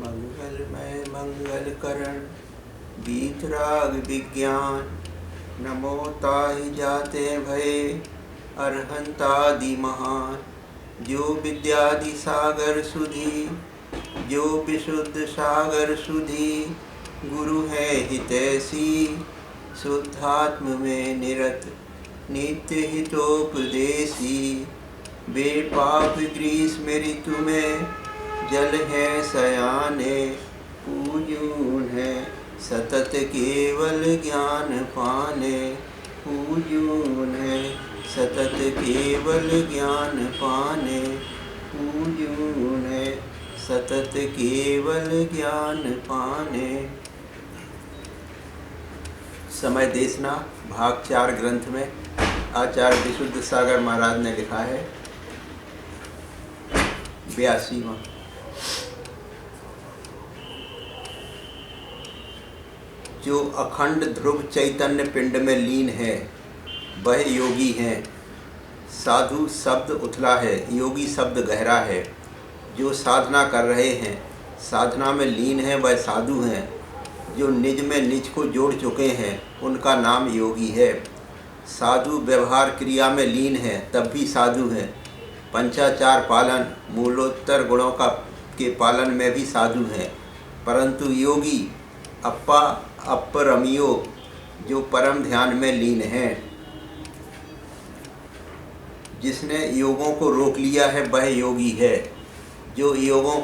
मंगलमय मंगल करण बीतराग विज्ञान। नमो ताहि जाते भये अरहंतादि महान। जो विद्यादि सागर सुधी जो विशुद्ध सागर सुधी। गुरु है हितैषी शुद्धात्म में निरत नित्य हितोपदेशी। वे पाप ग्रीष्म ऋतु में जल है सयाने। पूजून है सतत केवल ज्ञान पाने। पूजून है सतत केवल ज्ञान पाने। पूजून है सतत केवल ज्ञान पाने। समय देशना भाग 4 ग्रंथ में आचार्य विशुद्ध सागर महाराज ने लिखा है 82वां। जो अखंड ध्रुव चैतन्य पिंड में लीन है वह योगी है। साधु शब्द उथला है, योगी शब्द गहरा है। जो साधना कर रहे हैं, साधना में लीन है, वह साधु हैं। जो निज में निज को जोड़ चुके हैं उनका नाम योगी है। साधु व्यवहार क्रिया में लीन है तब भी साधु हैं। पंचाचार पालन मूलोत्तर गुणों के पालन में भी साधु हैं। परंतु योगी अपरमियो जो परम ध्यान में लीन है। जिसने योगों को रोक लिया है वह योगी है। जो योगों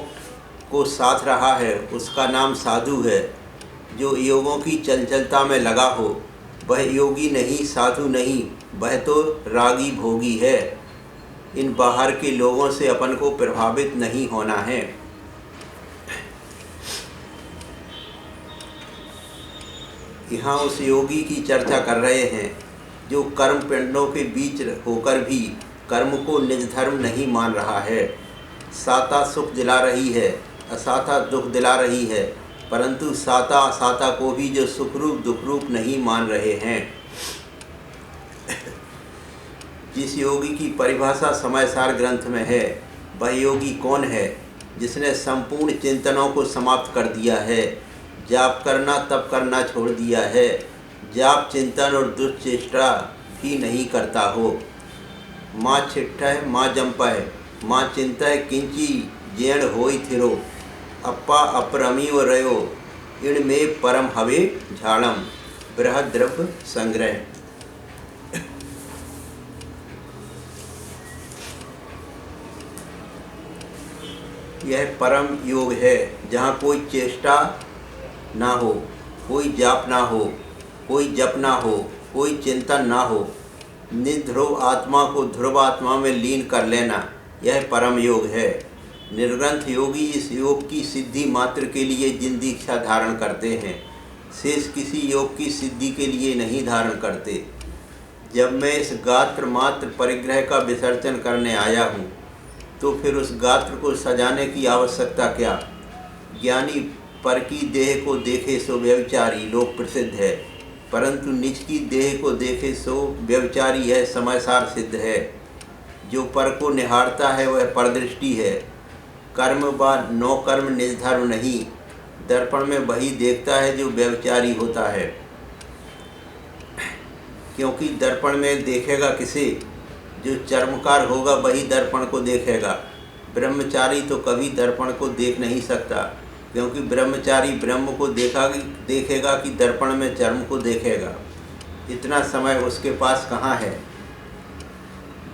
को साथ रहा है उसका नाम साधु है। जो योगों की चंचलता में लगा हो वह योगी नहीं, साधु नहीं, वह तो रागी भोगी है। इन बाहर के लोगों से अपन को प्रभावित नहीं होना है। यहाँ उस योगी की चर्चा कर रहे हैं जो कर्म पिंडों के बीच होकर भी कर्म को निज धर्म नहीं मान रहा है। साता सुख दिला रही है, असाता दुख दिला रही है, परंतु साता असाता को भी जो सुखरूप दुखरूप नहीं मान रहे हैं। जिस योगी की परिभाषा समयसार ग्रंथ में है वह योगी कौन है? जिसने संपूर्ण चिंतनों को समाप्त कर दिया है, जाप करना तप करना छोड़ दिया है, जाप चिंतन और दुष्चेष्टा भी नहीं करता हो। माँ छिट्ठह माँ जंपह माँ चिंतह किंची जैण होई थिरो। अप्पा अपरमिव रयो इण में परम हवे झाड़म। बृहद द्रव्य संग्रह। यह परम योग है जहाँ कोई चेष्टा ना हो, कोई जाप ना हो, कोई जप ना हो, कोई चिंतन ना हो। निध्रुव आत्मा को ध्रुव आत्मा में लीन कर लेना यह परम योग है। निर्ग्रंथ योगी इस योग की सिद्धि मात्र के लिए जिन दीक्षा धारण करते हैं, शेष किसी योग की सिद्धि के लिए नहीं धारण करते। जब मैं इस गात्र मात्र परिग्रह का विसर्जन करने आया हूँ तो फिर उस गात्र को सजाने की आवश्यकता क्या? ज्ञानी पर की देह को देखे सो व्यभिचारी लोक प्रसिद्ध है, परंतु निज की देह को देखे सो व्यभिचारी है, समयसार सिद्ध है। जो पर को निहारता है वह परदृष्टि है। कर्म व नो कर्म निज धर्म नहीं। दर्पण में वही देखता है जो व्यभिचारी होता है, क्योंकि दर्पण में देखेगा किसे? जो चर्मकार होगा वही दर्पण को देखेगा। ब्रह्मचारी तो कभी दर्पण को देख नहीं सकता, क्योंकि ब्रह्मचारी ब्रह्म को देखेगा कि दर्पण में चर्म को देखेगा। इतना समय उसके पास कहाँ है?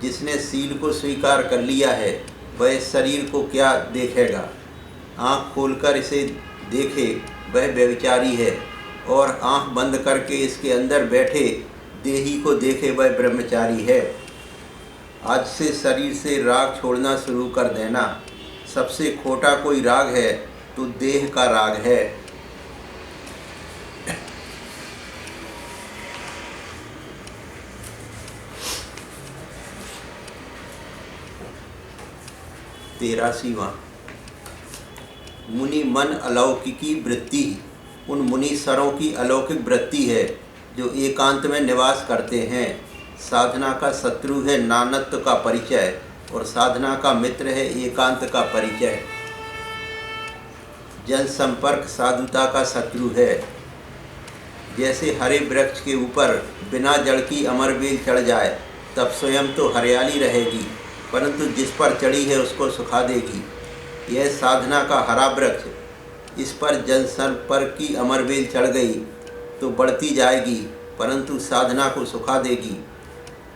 जिसने सील को स्वीकार कर लिया है वह शरीर को क्या देखेगा? आँख खोलकर इसे देखे वह व्यभिचारी है, और आँख बंद करके इसके अंदर बैठे देही को देखे वह ब्रह्मचारी है। आज से शरीर से राग छोड़ना शुरू कर देना। सबसे खोटा कोई राग है तो देह का राग है। तेरासीवां। मुनि मन अलौकिकी वृत्ति। उन मुनीश्वरों की अलौकिक वृत्ति है जो एकांत में निवास करते हैं। साधना का शत्रु है नानत्व का परिचय, और साधना का मित्र है एकांत का परिचय। जनसंपर्क साधुता का शत्रु है। जैसे हरे वृक्ष के ऊपर बिना जड़ की अमर बेल चढ़ जाए तब स्वयं तो हरियाली रहेगी, परंतु जिस पर चढ़ी है उसको सुखा देगी। यह साधना का हरा वृक्ष, इस पर जनसंपर्क की अमर बेल चढ़ गई तो बढ़ती जाएगी, परंतु साधना को सुखा देगी।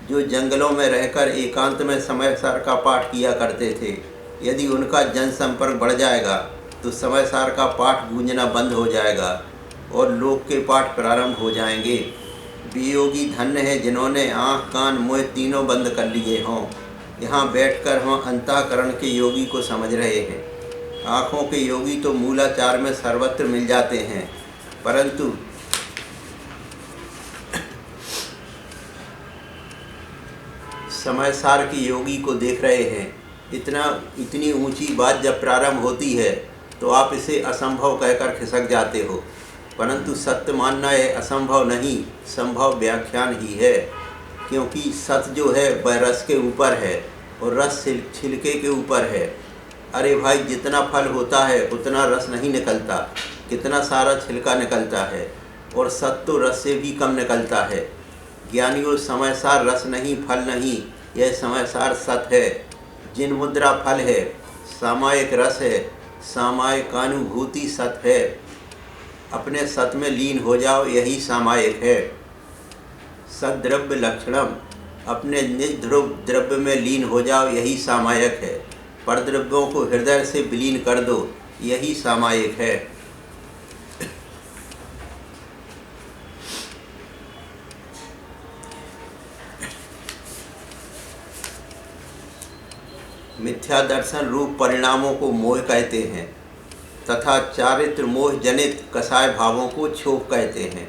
जो जंगलों में रहकर एकांत में समयसार का पाठ किया करते थे, यदि उनका जनसंपर्क बढ़ जाएगा तो समयसार का पाठ गूंजना बंद हो जाएगा और लोक के पाठ प्रारंभ हो जाएंगे। वियोगी धन्य है जिन्होंने आँख कान मुँह तीनों बंद कर लिए हों। यहाँ बैठकर हम अंतःकरण के योगी को समझ रहे हैं। आँखों के योगी तो मूलाचार में सर्वत्र मिल जाते हैं, परंतु समयसार के योगी को देख रहे हैं। इतनी ऊंची बात जब प्रारंभ होती है तो आप इसे असंभव कहकर खिसक जाते हो, परंतु सत्य मानना यह असंभव नहीं, संभव व्याख्यान ही है। क्योंकि सत्य जो है वह रस के ऊपर है और रस छिलके के ऊपर है। अरे भाई, जितना फल होता है उतना रस नहीं निकलता, कितना सारा छिलका निकलता है, और सत्य तो रस से भी कम निकलता है। ज्ञानियों, समयसार रस नहीं, फल नहीं, यह समयसार सत्य है। जिन मुद्रा फल है, सामायिक रस है, सामायिकानुभूति सत्य है। अपने सत्य में लीन हो जाओ, यही सामायिक है। सद्द्रव्य लक्षणम, अपने निज ध्रुव द्रव्य में लीन हो जाओ, यही सामायिक है। परद्रव्यों को हृदय से विलीन कर दो, यही सामायिक है। मिथ्या दर्शन रूप परिणामों को मोह कहते हैं तथा चारित्र मोह जनित कसाय भावों को क्षोभ कहते हैं,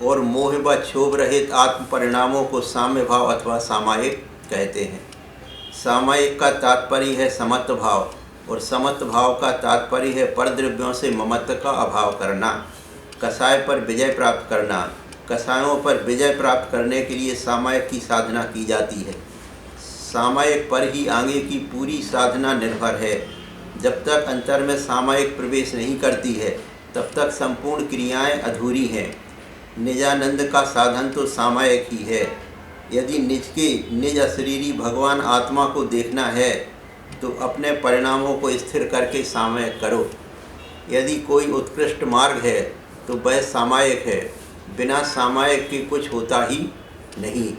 और मोह व क्षोभ रहित आत्म परिणामों को साम्य भाव अथवा सामायिक कहते हैं। सामायिक का तात्पर्य है समत्व भाव, और समत्व भाव का तात्पर्य है परद्रव्यों से ममत्व का अभाव करना, कसाय पर विजय प्राप्त करना। कसायों पर विजय प्राप्त करने के लिए सामायिक की साधना की जाती है। सामायिक पर ही आगे की पूरी साधना निर्भर है। जब तक अंतर में सामायिक प्रवेश नहीं करती है तब तक संपूर्ण क्रियाएं अधूरी हैं। निजानंद का साधन तो सामायिक ही है। यदि निज अशरीरी भगवान आत्मा को देखना है तो अपने परिणामों को स्थिर करके सामायिक करो। यदि कोई उत्कृष्ट मार्ग है तो वह सामायिक है, बिना सामायिक के कुछ होता ही नहीं।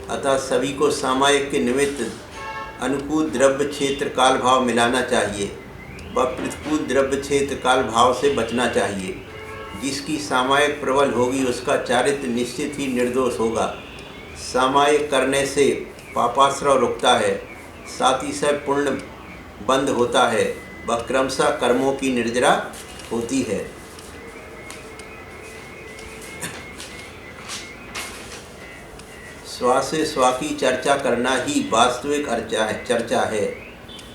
अतः सभी को सामायिक के निमित्त अनुकूल द्रव्य क्षेत्र काल भाव मिलाना चाहिए व प्रतिकूल द्रव्य क्षेत्र काल भाव से बचना चाहिए। जिसकी सामायिक प्रबल होगी उसका चारित्र निश्चित ही निर्दोष होगा। सामायिक करने से पापाश्रय रुकता है, साथ ही से पुण्य बंद होता है व क्रमशः कर्मों की निर्जरा होती है। स्वा से स्वा की चर्चा करना ही वास्तविक चर्चा है,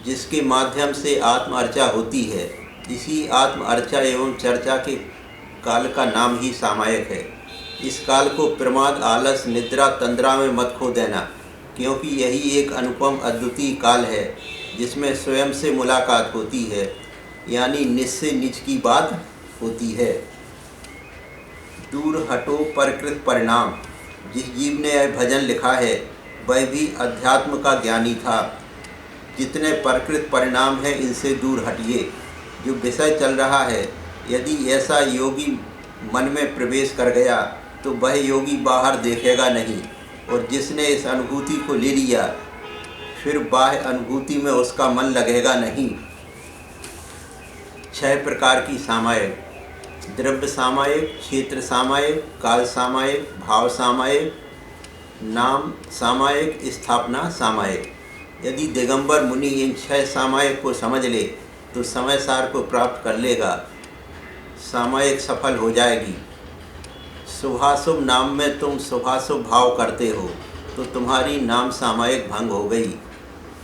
जिसके माध्यम से आत्म अर्चा होती है। इसी आत्म अर्चा एवं चर्चा के काल का नाम ही सामायिक है। इस काल को प्रमाद, आलस, निद्रा, तंद्रा में मत खो देना, क्योंकि यही एक अनुपम अद्वितीय काल है जिसमें स्वयं से मुलाकात होती है, यानी निज से निज की बात होती है। दूर हटो प्रकृत परिणाम। जिस जीव ने यह भजन लिखा है वह भी अध्यात्म का ज्ञानी था। जितने प्रकृत परिणाम हैं इनसे दूर हटिए। जो विषय चल रहा है, यदि ऐसा योगी मन में प्रवेश कर गया तो वह योगी बाहर देखेगा नहीं, और जिसने इस अनुभूति को ले लिया फिर बाह्य अनुभूति में उसका मन लगेगा नहीं। 6 प्रकार की सामायिक: द्रव्य सामायिक, क्षेत्र सामायिक, काल सामायिक, भाव सामायिक, नाम सामायिक, स्थापना सामायिक। यदि दिगंबर मुनि इन 6 सामायिक को समझ ले तो समय सार को प्राप्त कर लेगा, सामायिक सफल हो जाएगी। शुभाशुभ नाम में तुम शुभाशुभ भाव करते हो तो तुम्हारी नाम सामायिक भंग हो गई।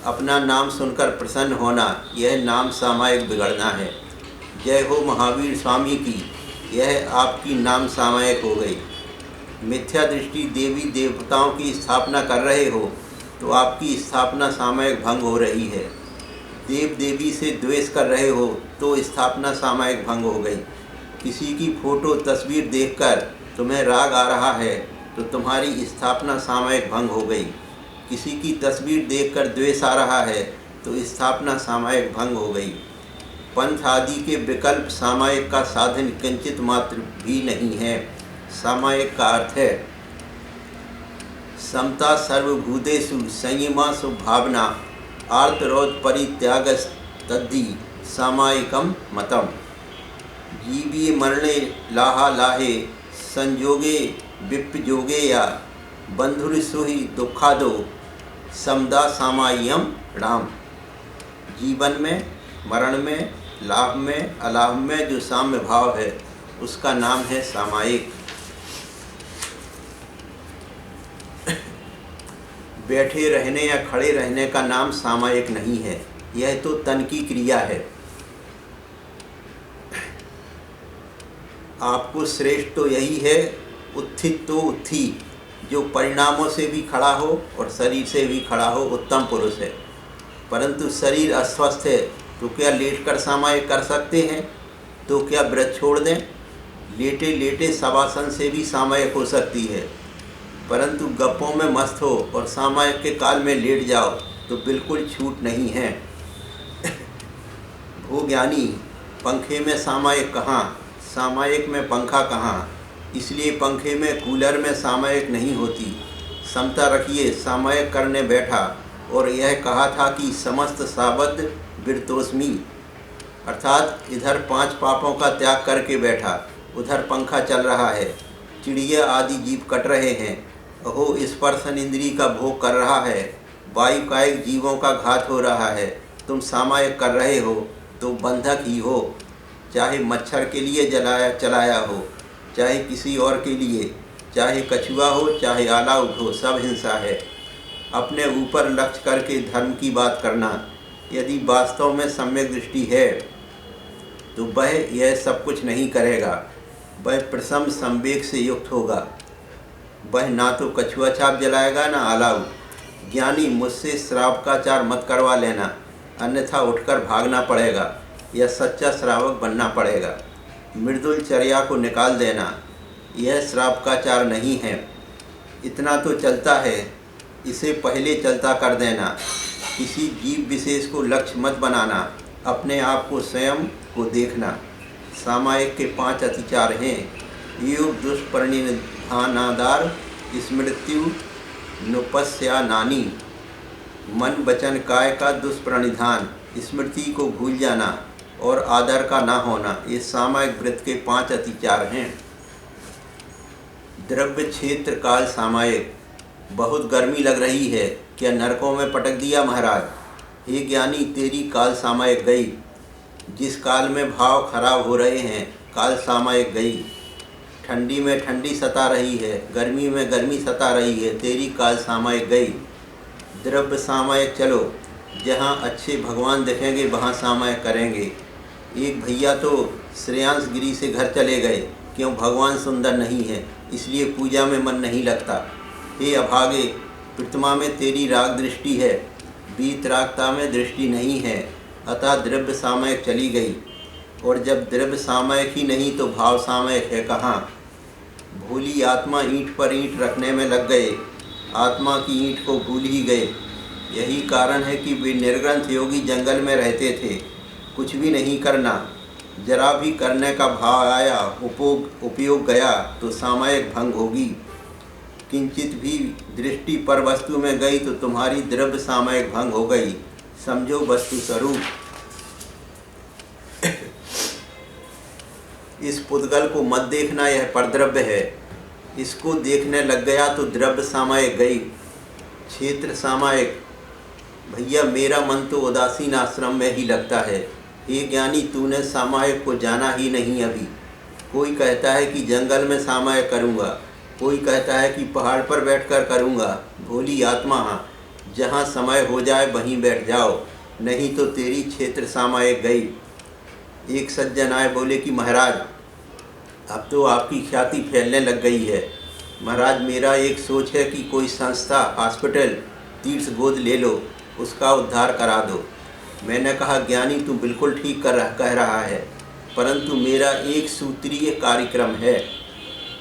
अपना नाम सुनकर प्रसन्न होना, यह नाम सामायिक बिगड़ना है। जय हो महावीर स्वामी की, यह आपकी नाम सामायिक हो गई। मिथ्या दृष्टि देवी देवताओं की स्थापना कर रहे हो तो आपकी स्थापना सामायिक भंग हो रही है। देव देवी से द्वेष कर रहे हो तो स्थापना सामायिक भंग हो गई। किसी की फोटो तस्वीर देखकर तुम्हें राग आ रहा है तो तुम्हारी स्थापना सामायिक भंग हो गई। किसी की तस्वीर देखकर द्वेष आ रहा है तो स्थापना सामायिक भंग हो गई। पंथ आदि के विकल्प सामायिक का साधन किंचित मात्र भी नहीं है। सामायिक का अर्थ है समता सर्वभूतेषु संयमा सुभावना आर्तरोध परित्याग तद्धि सामायिकम मतम। जीवी मरणे लाहा लाहे संजोगे विप्पयोगे या बंधुरिसुहि दुखादो समदा सामाय्यम राम। जीवन में, मरण में, लाभ में, अलाभ में जो साम्य भाव है उसका नाम है सामायिक। बैठे रहने या खड़े रहने का नाम सामायिक नहीं है, यह तो तन की क्रिया है। आपको श्रेष्ठ तो यही है उत्थित तो उत्थि, जो परिणामों से भी खड़ा हो और शरीर से भी खड़ा हो, उत्तम पुरुष है। परंतु शरीर अस्वस्थ है तो क्या लेटकर सामायिक कर सकते हैं? तो क्या व्रत छोड़ दें? लेटे लेटे शवासन से भी सामायिक हो सकती है। परंतु गप्पों में मस्त हो और सामायिक के काल में लेट जाओ तो बिल्कुल छूट नहीं है। भो ज्ञानी, पंखे में सामायिक कहाँ, सामायिक में पंखा कहाँ। इसलिए पंखे में, कूलर में सामायिक नहीं होती। समता रखिए, सामायिक करने बैठा और यह कहा था कि समस्त साबद्ध विरतोस्मी, अर्थात इधर 5 पापों का त्याग करके बैठा, उधर पंखा चल रहा है, चिड़िया आदि जीव कट रहे हैं, अहो स्पर्शन इंद्री का भोग कर रहा है, वायु कायिक जीवों का घात हो रहा है। तुम सामायिक कर रहे हो तो बंधक ही हो, चाहे मच्छर के लिए चलाया हो, चाहे किसी और के लिए, चाहे कछुआ हो, चाहे आलाउट हो, सब हिंसा है। अपने ऊपर लक्ष्य करके धर्म की बात करना। यदि वास्तव में सम्यक दृष्टि है तो वह यह सब कुछ नहीं करेगा, वह प्रसम संवेग से युक्त होगा। वह ना तो कछुआ छाप जलाएगा ना आलाउट। ज्ञानी, मुझसे श्रावकाचार मत करवा लेना, अन्यथा उठकर भागना पड़ेगा या सच्चा श्रावक बनना पड़ेगा। मृदुल चर्या को निकाल देना, यह श्रावकाचार नहीं है। इतना तो चलता है, इसे पहले चलता कर देना। किसी जीव विशेष को लक्ष्य मत बनाना, अपने आप को स्वयं को देखना। सामायिक के 5 अतिचार हैं। योग दुष्परिनिधानादार स्मृत्यु नुपस्यानानि। मन वचन काय का दुष्प्रणिधान, स्मृति को भूल जाना और आदर का ना होना, ये सामायिक व्रत के 5 अतिचार हैं। द्रव्य क्षेत्र काल सामायिक। बहुत गर्मी लग रही है, क्या नरकों में पटक दिया महाराज? हे ज्ञानी, तेरी काल सामायिक गई। जिस काल में भाव खराब हो रहे हैं, काल सामायिक गई। ठंडी में ठंडी सता रही है, गर्मी में गर्मी सता रही है, तेरी काल सामायिक गई। द्रव्य सामायिक चलो, जहाँ अच्छे भगवान दिखेंगे वहाँ सामायिक करेंगे। एक भैया तो श्रेयांश गिरी से घर चले गए, क्यों? भगवान सुंदर नहीं है, इसलिए पूजा में मन नहीं लगता। हे अभागे, प्रतिमा में तेरी राग दृष्टि है, वीतरागता में दृष्टि नहीं है, अतः द्रव्य सामायिक चली गई। और जब द्रव्य सामायिक ही नहीं तो भाव सामायिक है कहाँ? भोली आत्मा ईंट पर ईंट रखने में लग गए, आत्मा की ईंट को भूल ही गए। यही कारण है कि वे निर्ग्रंथ योगी जंगल में रहते थे। कुछ भी नहीं करना, जरा भी करने का भाव आया, उपयोग गया तो सामायिक भंग होगी। किंचित भी दृष्टि पर वस्तु में गई तो तुम्हारी द्रव्य सामायिक भंग हो गई। समझो वस्तु स्वरूप। इस पुद्गल को मत देखना, यह परद्रव्य है। इसको देखने लग गया तो द्रव्य सामायिक गई। क्षेत्र सामायिक। भैया, मेरा मन तो उदासीन आश्रम में ही लगता है। हे ज्ञानी, तूने सामायिक को जाना ही नहीं अभी। कोई कहता है कि जंगल में सामायिक करूँगा, कोई कहता है कि पहाड़ पर बैठकर करूँगा। भोली आत्मा, जहाँ समय हो जाए वहीं बैठ जाओ, नहीं तो तेरी क्षेत्र सामायिक गई। एक सज्जन आए, बोले कि महाराज, अब तो आपकी ख्याति फैलने लग गई है। महाराज, मेरा एक सोच है कि कोई संस्था, हॉस्पिटल, तीर्थ गोद ले लो, उसका उद्धार करा दो। मैंने कहा, ज्ञानी तू बिल्कुल ठीक कह रहा है, परंतु मेरा एक सूत्रीय कार्यक्रम है।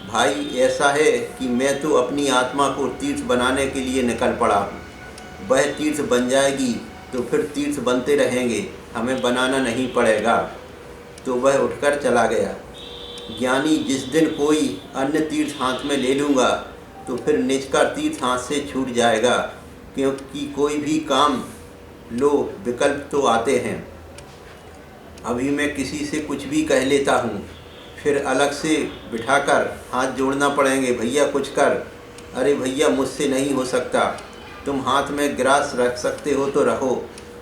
भाई, ऐसा है कि मैं तो अपनी आत्मा को तीर्थ बनाने के लिए निकल पड़ा हूँ। वह तीर्थ बन जाएगी तो फिर तीर्थ बनते रहेंगे, हमें बनाना नहीं पड़ेगा। तो वह उठकर चला गया। ज्ञानी, जिस दिन कोई अन्य तीर्थ हाथ में ले लूँगा तो फिर निज का तीर्थ हाथ से छूट जाएगा, क्योंकि कोई भी काम लो विकल्प तो आते हैं। अभी मैं किसी से कुछ भी कह लेता हूँ, फिर अलग से बिठाकर हाथ जोड़ना पड़ेंगे, भैया कुछ कर। अरे भैया, मुझसे नहीं हो सकता। तुम हाथ में ग्रास रख सकते हो तो रखो,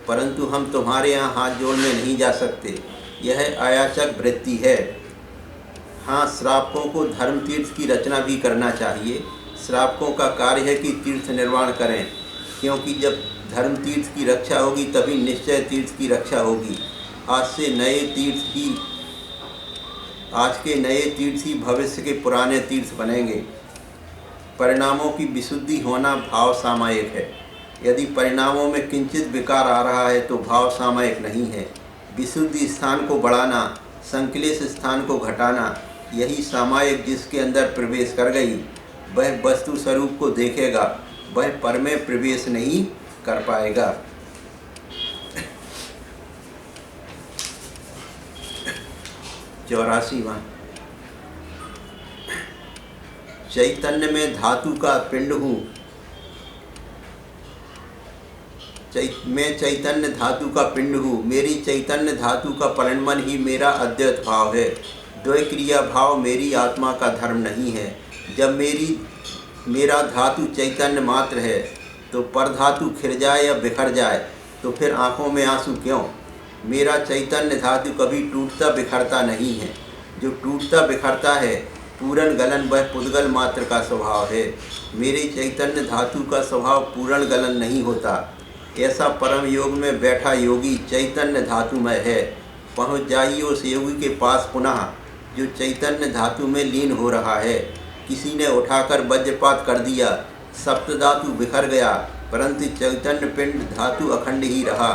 परंतु हम तुम्हारे यहाँ हाथ जोड़ने नहीं जा सकते। यह अयाचक वृत्ति है। हाँ, श्रावकों को धर्म तीर्थ की रचना भी करना चाहिए। श्रावकों का कार्य है कि तीर्थ निर्माण करें, क्योंकि जब धर्म तीर्थ की रक्षा होगी तभी निश्चय तीर्थ की रक्षा होगी। आज के नए तीर्थ ही भविष्य के पुराने तीर्थ बनेंगे। परिणामों की विशुद्धि होना भाव सामायिक है। यदि परिणामों में किंचित विकार आ रहा है तो भाव सामायिक नहीं है। विशुद्धि स्थान को बढ़ाना, संक्लेश स्थान को घटाना, यही सामायिक जिसके अंदर प्रवेश कर गई वह वस्तु स्वरूप को देखेगा, वह पर में प्रवेश नहीं कर पाएगा। चौरासीवां, चैतन्य में धातु का पिंड हूँ। मैं चैतन्य धातु का पिंड हूँ। मेरी चैतन्य धातु का परिणमन ही मेरा अद्वैत भाव है। द्वय क्रिया भाव मेरी आत्मा का धर्म नहीं है। जब मेरा धातु चैतन्य मात्र है तो पर धातु खिर जाए या बिखर जाए तो फिर आँखों में आंसू क्यों? मेरा चैतन्य धातु कभी टूटता बिखरता नहीं है। जो टूटता बिखरता है पूर्ण गलन वह पुद्गल मात्र का स्वभाव है। मेरे चैतन्य धातु का स्वभाव पूर्ण गलन नहीं होता। ऐसा परम योग में बैठा योगी चैतन्य धातुमय है। पहुँच जाइए उस योगी के पास पुनः जो चैतन्य धातु में लीन हो रहा है। किसी ने उठाकर वज्रपात कर दिया, सप्त धातु बिखर गया, परंतु चैतन्य पिंड धातु अखंड ही रहा।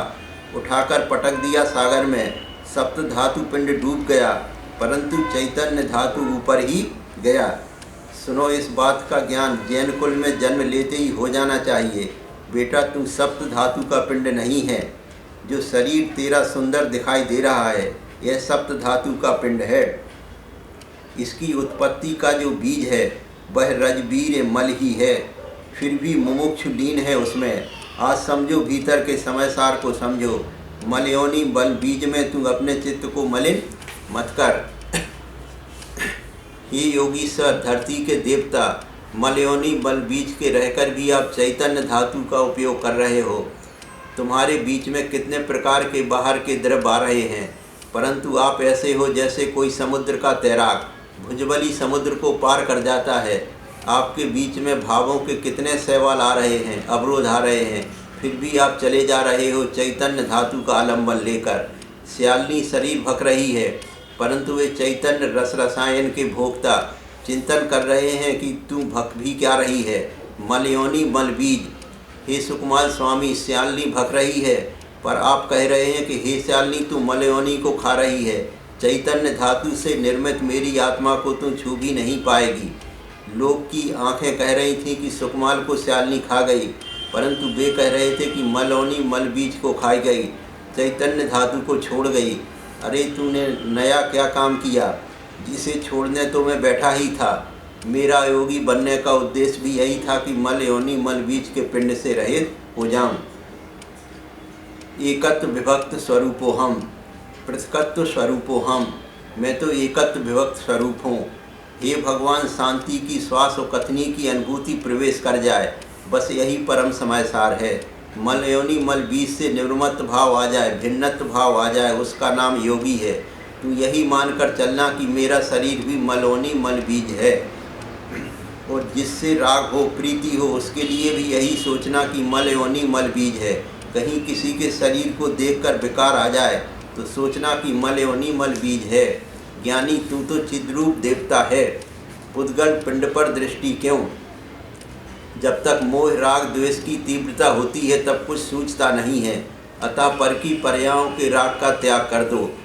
उठाकर पटक दिया सागर में, सप्त धातु पिंड डूब गया, परंतु चैतन्य धातु ऊपर ही गया। सुनो, इस बात का ज्ञान जैन कुल में जन्म लेते ही हो जाना चाहिए। बेटा, तू सप्त धातु का पिंड नहीं है। जो शरीर तेरा सुंदर दिखाई दे रहा है यह सप्त धातु का पिंड है। इसकी उत्पत्ति का जो बीज है वह रजबीर मल ही है, फिर भी मुमुक्षु लीन है उसमें। आज समझो, भीतर के समय सार को समझो। मलयोनी बल बीज में तू अपने चित्त को मलिन मत कर। हे योगीश्वर, धरती के देवता, मलयोनी बल बीज के रहकर भी आप चैतन्य धातु का उपयोग कर रहे हो। तुम्हारे बीच में कितने प्रकार के बाहर के द्रव्य आ रहे हैं, परंतु आप ऐसे हो जैसे कोई समुद्र का तैराक भुजबली समुद्र को पार कर जाता है। आपके बीच में भावों के कितने सवाल आ रहे हैं, अवरोध आ रहे हैं, फिर भी आप चले जा रहे हो चैतन्य धातु का आलम्बन लेकर। श्यालिनी शरीर भक रही है, परंतु वे चैतन्य रस रसायन के भोक्ता चिंतन कर रहे हैं कि तू भक भी क्या रही है। मलयोनी मल बीज। हे सुकुमार स्वामी, श्यालिनी भक रही है, पर आप कह रहे हैं कि हे श्यालिनी, तू मलयोनी को खा रही है। चैतन्य धातु से निर्मित मेरी आत्मा को तू छू भी नहीं पाएगी। लोग की आंखें कह रही थीं कि सुकुमार को श्यालिनी खा गई, परंतु वे कह रहे थे कि मलयोनी मल बीज को खाई गई, चैतन्य धातु को छोड़ गई। अरे तूने नया क्या काम किया? जिसे छोड़ने तो मैं बैठा ही था। मेरा योगी बनने का उद्देश्य भी यही था कि मलयोनी मल बीज के पिंड से रहित हो जाऊं। एकत्व विभक्त स्वरूपो हम, पृथकत्व स्वरूपो हम। मैं तो एकत्व विभक्त स्वरूप हूँ। हे भगवान, शांति की श्वास और कथनी की अनुभूति प्रवेश कर जाए, बस यही परम समय सार है। मलयोनी मल बीज से निर्मत भाव आ जाए, भिन्नत्व भाव आ जाए, उसका नाम योगी है। तू यही मानकर चलना कि मेरा शरीर भी मलयोनी मल बीज है, और जिससे राग हो प्रीति हो उसके लिए भी यही सोचना कि मलयोनी मल बीज है। कहीं किसी के शरीर को देखकर विकार आ जाए तो सोचना कि मलयोनी मल बीज है। ज्ञानी, तू तो चिद्रूप देवता है, पुद्गल पिंड पर दृष्टि क्यों? जब तक मोह राग द्वेष की तीव्रता होती है तब कुछ सूझता नहीं है, अतः पर की पर्यायों के राग का त्याग कर दो।